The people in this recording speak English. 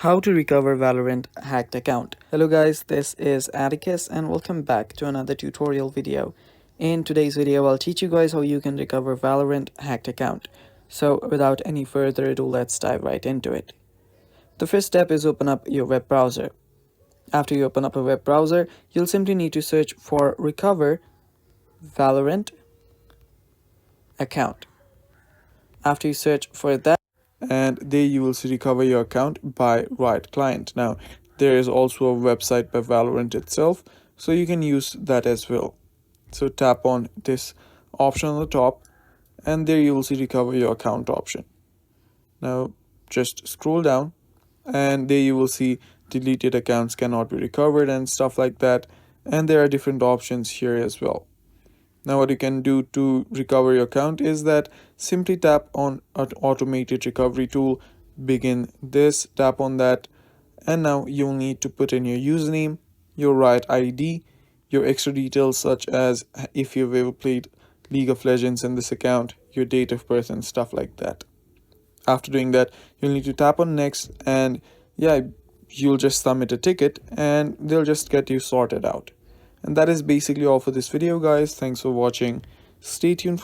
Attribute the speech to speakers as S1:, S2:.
S1: How to recover Valorant hacked account. Hello guys, this is Atticus and welcome back to another tutorial video. In today's video, I'll teach you guys how you can recover Valorant hacked account. So without any further ado, let's dive right into it. The first step is open up your web browser. After you open up a web browser, you'll simply need to search for recover Valorant account. After you search for that, and there you will see recover your account by Riot Client. Now there is also a website by Valorant itself, so you can use that as well. So tap on this option on the top and there you will see recover your account option. Now just scroll down and there you will see deleted accounts cannot be recovered and stuff like that, and there are different options here as well. Now what you can do to recover your account is that simply tap on an automated recovery tool, begin this, tap on that, and now you'll need to put in your username, your Riot ID, your extra details such as if you've ever played League of Legends in this account, your date of birth and stuff like that. After doing that, you'll need to tap on next and you'll just submit a ticket and they'll just get you sorted out. And that is basically all for this video guys. Thanks for watching. Stay tuned.